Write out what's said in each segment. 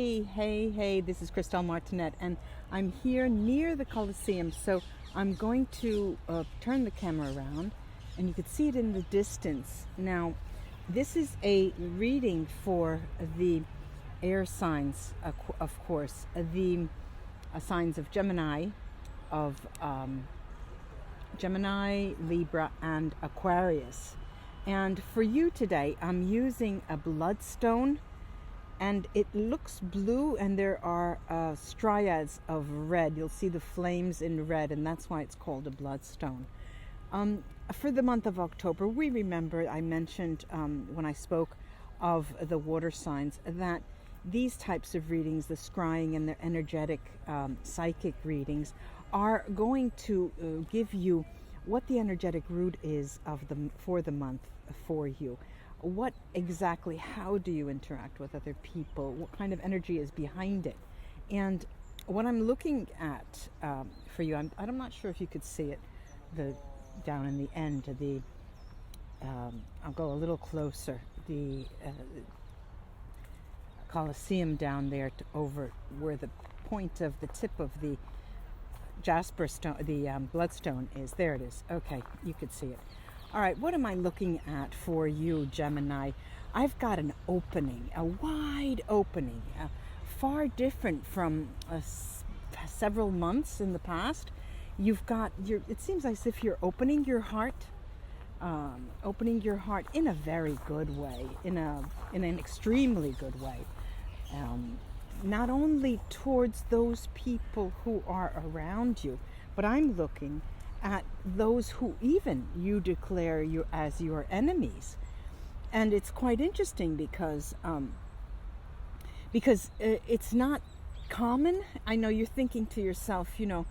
Hey, this is Christelle Martinet, and I'm here near the Colosseum. So I'm going to turn the camera around, and you can see it in the distance. Now, this is a reading for the air signs, of course, the signs of Gemini, Libra, and Aquarius. And for you today, I'm using a bloodstone, and it looks blue, and there are striads of red. You'll see the flames in red, and that's why it's called a bloodstone. For the month of October, we remember I mentioned when I spoke of the water signs that these types of readings, the scrying and the energetic psychic readings, are going to give you what the energetic root is for the month for you. What exactly, how do you interact with other people? What kind of energy is behind it? And what I'm looking at for you, I'm not sure if you could see it, down in the end, I'll go a little closer, the Colosseum down there over where the point of the tip of the jasper stone, the bloodstone is. There it is. Okay, you could see it. All right, what am I looking at for you, Gemini? I've got an opening, a wide opening, far different from several months in the past. You've got it seems as if you're opening your heart in a very good way, in an extremely good way. Not only towards those people who are around you, but I'm looking at those who even you declare you as your enemies. And it's quite interesting because it's not common. I know you're thinking to yourself, well,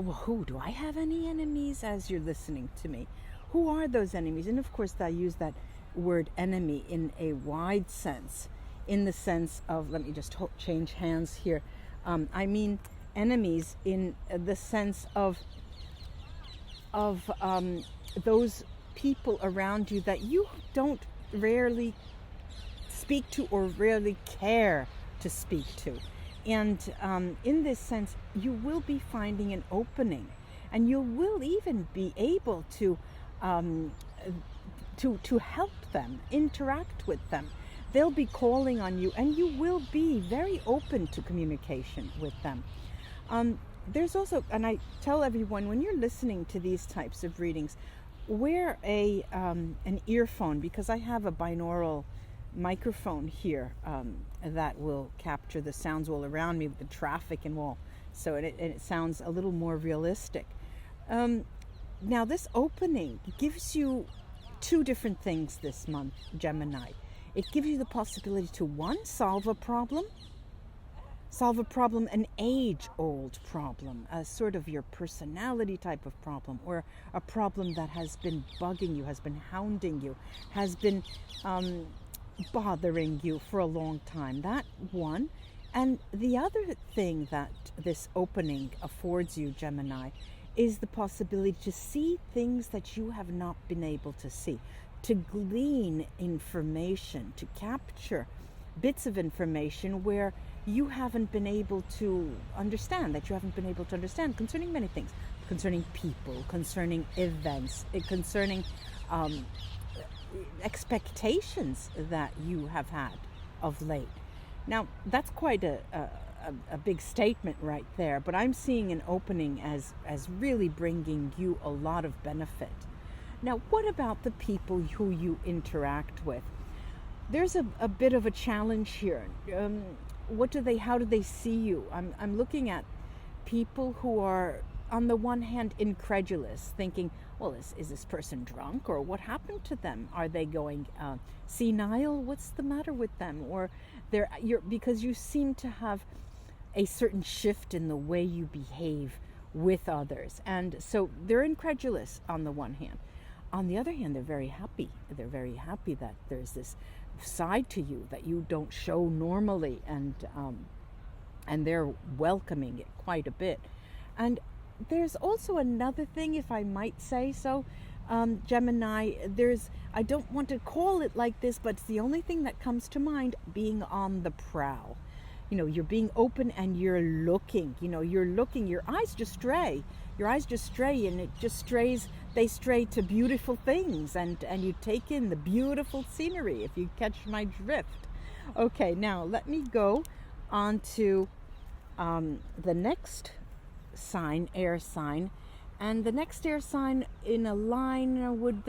who do I have any enemies? As you're listening to me, who are those enemies? And of course, I use that word enemy in a wide sense, in the sense of, let me just change hands here. I mean enemies in the sense of those people around you that you don't rarely speak to or rarely care to speak to. And in this sense, you will be finding an opening, and you will even be able to help them, interact with them. They'll be calling on you, and you will be very open to communication with them. There's also, and I tell everyone, when you're listening to these types of readings, wear an earphone, because I have a binaural microphone here that will capture the sounds all around me with the traffic and all, so it sounds a little more realistic. Now, this opening gives you two different things this month, Gemini. It gives you the possibility to, one, solve a problem, an age-old problem, a sort of your personality type of problem, or a problem that has been bugging you, has been hounding you, has been bothering you for a long time. That one. And the other thing that this opening affords you, Gemini, is the possibility to see things that you have not been able to see, to glean information, to capture bits of information where you haven't been able to understand, concerning many things, concerning people, concerning events, concerning expectations that you have had of late. Now, that's quite a big statement right there, but I'm seeing an opening as really bringing you a lot of benefit. Now, what about the people who you interact with? There's a bit of a challenge here. How do they see you? I'm looking at people who are, on the one hand, incredulous, thinking, well, is this person drunk, or what happened to them? Are they going senile? What's the matter with them? Or because you seem to have a certain shift in the way you behave with others, and so they're incredulous on the one hand. On the other hand, they're very happy. They're very happy that there's this side to you that you don't show normally, and they're welcoming it quite a bit. And there's also another thing, if I might say so, Gemini, I don't want to call it like this, but it's the only thing that comes to mind, being on the prowl. you're being open and you're looking, you're looking, your eyes just stray. Your eyes just stray, and it just strays, they stray to beautiful things, and you take in the beautiful scenery, if you catch my drift. Okay, now let me go on to the next sign, air sign. And the next air sign in a line would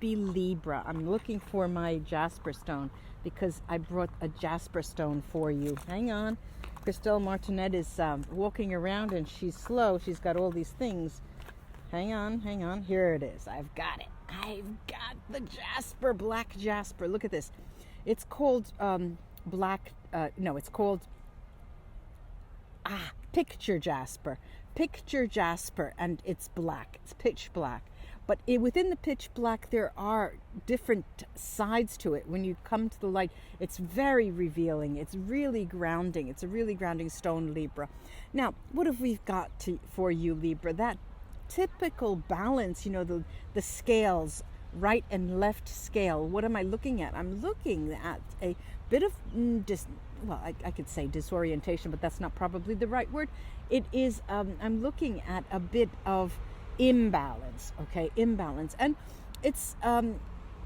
be Libra. I'm looking for my jasper stone because I brought a jasper stone for you. Hang on. Christelle Martinet is walking around and she's slow. She's got all these things. Hang on. Here it is. I've got it. I've got the jasper, black jasper. Look at this. It's called it's called picture jasper. Picture jasper, and it's black. It's pitch black. But within the pitch black, there are different sides to it. When you come to the light, it's very revealing. It's really grounding. It's a really grounding stone, Libra. Now, what have we got for you, Libra? That typical balance, the scales, right and left scale. What am I looking at? I'm looking at a bit of I could say disorientation, but that's not probably the right word. It is, I'm looking at a bit of imbalance, okay? Imbalance. And it's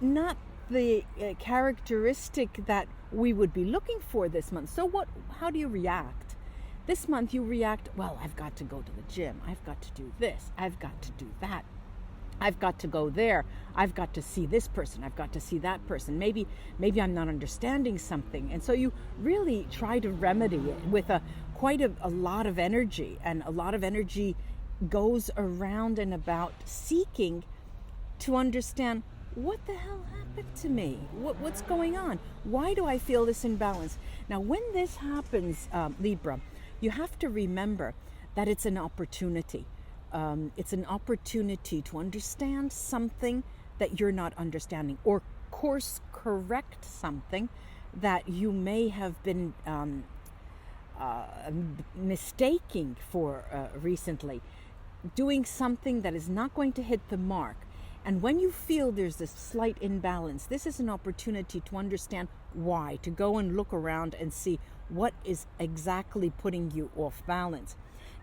not the characteristic that we would be looking for this month. So how do you react? This month you react, well, I've got to go to the gym. I've got to do this. I've got to do that. I've got to go there. I've got to see this person. I've got to see that person. Maybe I'm not understanding something. And so you really try to remedy it with quite a lot of energy. And a lot of energy goes around and about seeking to understand, what the hell happened to me? What's going on? Why do I feel this imbalance? Now, when this happens, Libra, you have to remember that it's an opportunity. It's an opportunity to understand something that you're not understanding, or course correct something that you may have been mistaking for recently, doing something that is not going to hit the mark. And when you feel there's this slight imbalance, this is an opportunity to understand why, to go and look around and see what is exactly putting you off balance.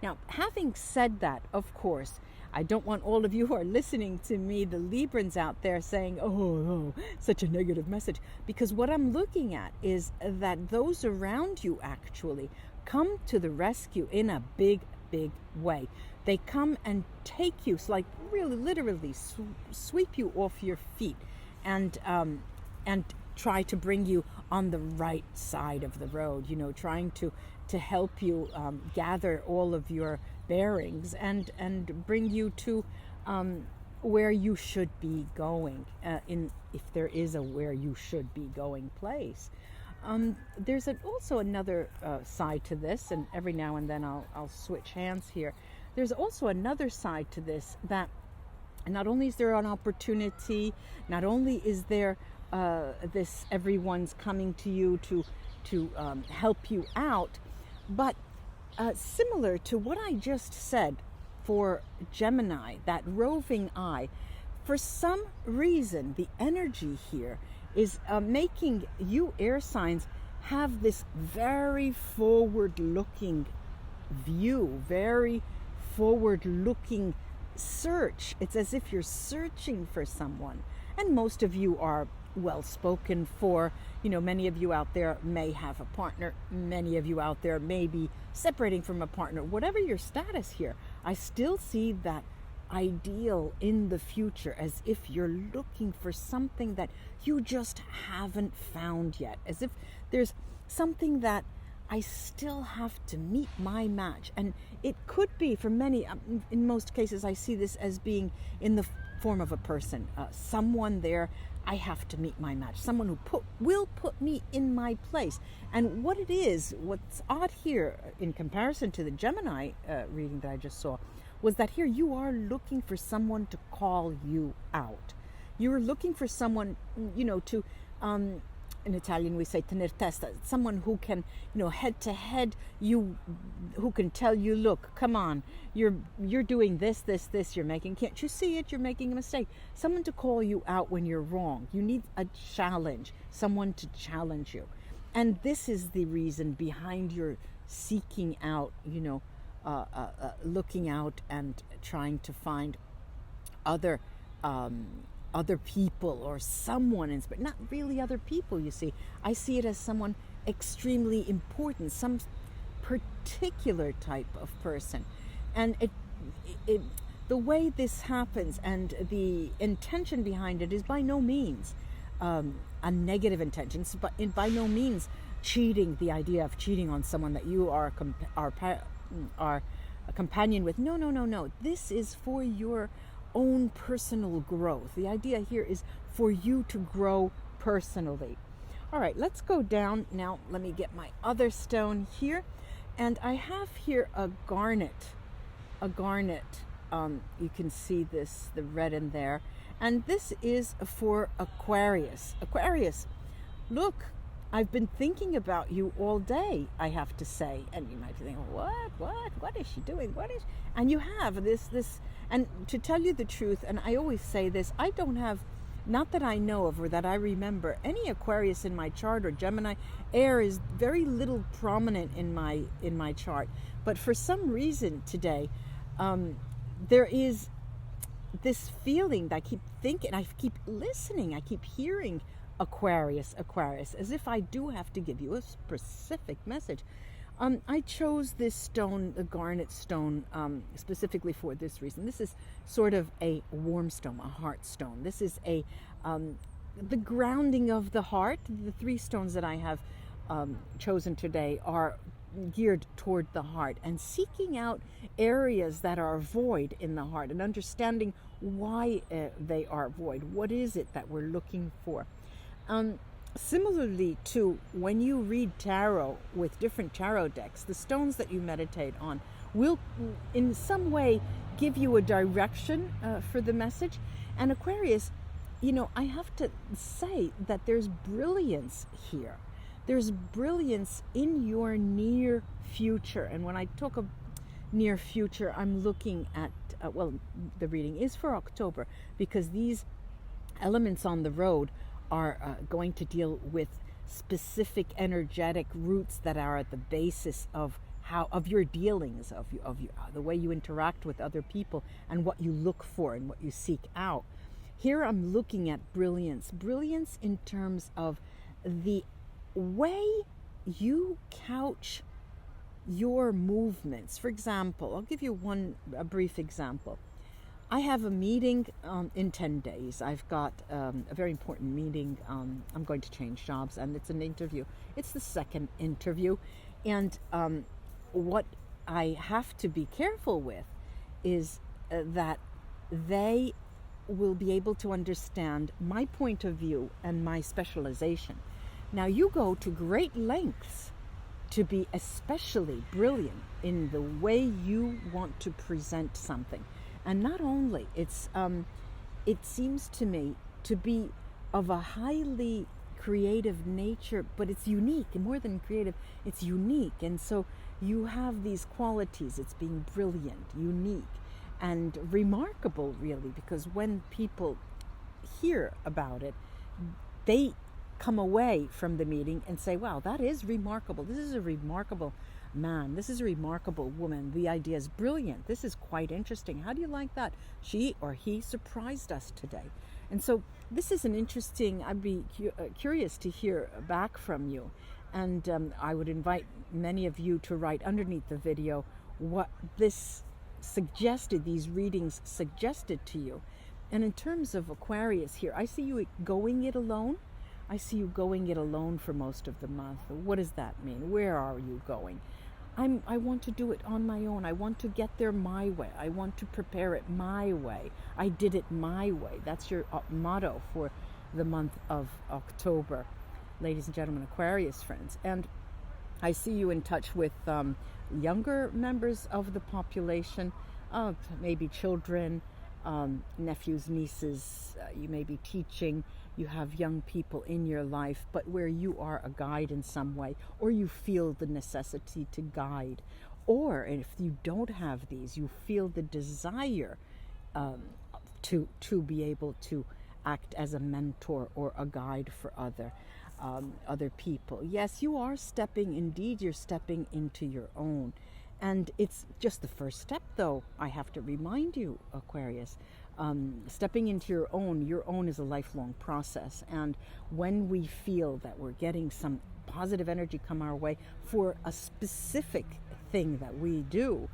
Now, having said that, of course, I don't want all of you who are listening to me, the Librans out there, saying, oh, such a negative message. Because what I'm looking at is that those around you actually come to the rescue in a big, big way. They come and take you, like really literally sweep you off your feet and try to bring you on the right side of the road, trying to help you gather all of your bearings and bring you to where you should be going, if there is a where you should be going place. There's also another side to this, and every now and then I'll switch hands here. There's also another side to this, that not only is there an opportunity, not only is there this everyone's coming to you to help you out, but similar to what I just said for Gemini, that roving eye, for some reason the energy here is making you air signs have this very forward-looking view, very forward-looking search. It's as if you're searching for someone. And most of you are well spoken for. Many of you out there may have a partner. Many of you out there may be separating from a partner. Whatever your status here, I still see that ideal in the future, as if you're looking for something that you just haven't found yet, as if there's something that I still have to meet my match. And it could be for many, in most cases I see this as being in the form of a person, someone there. I have to meet my match, someone who will put me in my place. And what's odd here in comparison to the Gemini reading that I just saw, was that here you are looking for someone to call you out. You're looking for someone, to, in Italian we say tener testa, someone who can, head to head, who can tell you, look, come on, you're doing this, can't you see it? You're making a mistake. Someone to call you out when you're wrong. You need a challenge, someone to challenge you. And this is the reason behind your seeking out, looking out and trying to find other um, other people or someone, but not really other people. You see, I see it as someone extremely important, some particular type of person, and it the way this happens and the intention behind it is by no means a negative intention, but by no means cheating. The idea of cheating on someone that you are a companion with. No, no, no, no. This is for your own personal growth. The idea here is for you to grow personally. All right, let's go down now. Let me get my other stone here, and I have here a garnet. You can see this, the red in there, and this is for Aquarius. Aquarius, look, I've been thinking about you all day, I have to say. And you might be thinking, what is she doing? And you have this, and to tell you the truth, and I always say this, I don't have, not that I know of or that I remember, any Aquarius in my chart, or Gemini. Air is very little prominent in my chart. But for some reason today, there is this feeling that I keep thinking, I keep listening, I keep hearing Aquarius, as if I do have to give you a specific message. I chose this stone, the garnet stone, specifically for this reason. This is sort of a warm stone, a heart stone. This is the grounding of the heart. The three stones that I have chosen today are geared toward the heart and seeking out areas that are void in the heart and understanding why they are void. What is it that we're looking for? Similarly to when you read tarot with different tarot decks, the stones that you meditate on will in some way give you a direction for the message. And Aquarius, I have to say that there's brilliance here. There's brilliance in your near future. And when I talk of near future, I'm looking at, the reading is for October, because these elements on the road are going to deal with specific energetic roots that are at the basis of your dealings, of the way you interact with other people and what you look for and what you seek out. Here I'm looking at brilliance in terms of the way you couch your movements. For example, I'll give you a brief example. I have a meeting in 10 days. I've got a very important meeting. I'm going to change jobs, and it's an interview. It's the second interview. And what I have to be careful with is that they will be able to understand my point of view and my specialization. Now, you go to great lengths to be especially brilliant in the way you want to present something. And not only, it seems to me to be of a highly creative nature, but it's unique. And more than creative, it's unique. And so you have these qualities. It's being brilliant, unique, and remarkable, really, because when people hear about it, they come away from the meeting and say, wow, that is remarkable. This is a remarkable man. This is a remarkable woman. The idea is brilliant. This is quite interesting. How do you like that? She or he surprised us today. And so this is an interesting, I'd be curious to hear back from you. And I would invite many of you to write underneath the video what this suggested, these readings suggested to you. And in terms of Aquarius here, I see you going it alone. I see you going it alone for most of the month. What does that mean? Where are you going? I want to do it on my own. I want to get there my way. I want to prepare it my way. I did it my way. That's your motto for the month of October, ladies and gentlemen, Aquarius friends. And I see you in touch with younger members of the population, maybe children, nephews, nieces. You may be teaching. You have young people in your life, but where you are a guide in some way, or you feel the necessity to guide, or if you don't have these, you feel the desire to be able to act as a mentor or a guide for other. other people. Yes, you are stepping, indeed, you're stepping into your own. And it's just the first step, though, I have to remind you, Aquarius. Stepping into your own is a lifelong process. And when we feel that we're getting some positive energy come our way for a specific thing that we do,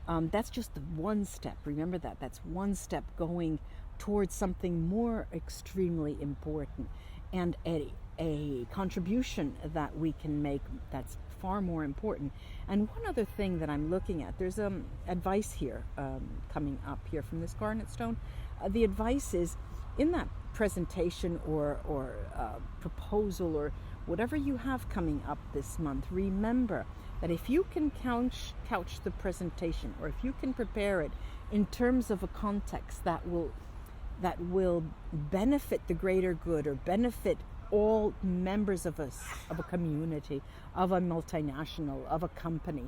that's just the one step. Remember that. That's one step going towards something more extremely important, and a contribution that we can make that's far more important. And one other thing that I'm looking at, there's advice here coming up here from this garnet stone. The advice is in that presentation or proposal or whatever you have coming up this month, remember that if you can couch the presentation, or if you can prepare it in terms of a context that will benefit the greater good, or benefit all members of a community, of a multinational, of a company,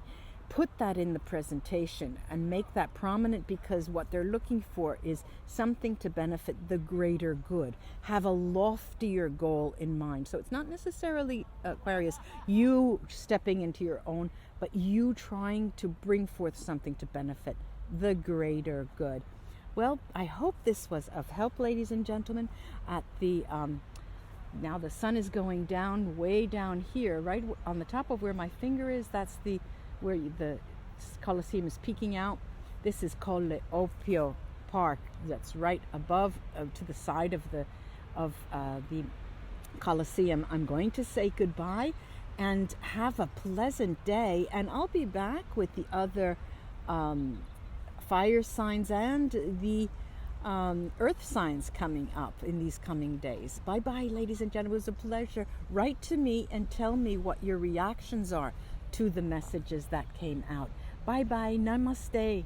put that in the presentation and make that prominent, because what they're looking for is something to benefit the greater good. Have a loftier goal in mind. So it's not necessarily, Aquarius, you stepping into your own, but you trying to bring forth something to benefit the greater good. Well, I hope this was of help, ladies and gentlemen. At the now the sun is going down, way down here, right on the top of where my finger is. That's where the Colosseum is peeking out. This is called the Opio Park. That's right above, to the side of the Colosseum. I'm going to say goodbye and have a pleasant day, and I'll be back with the other fire signs and the earth signs coming up in these coming days. Bye bye, ladies and gentlemen. It was a pleasure. Write to me and tell me what your reactions are to the messages that came out. Bye bye. Namaste.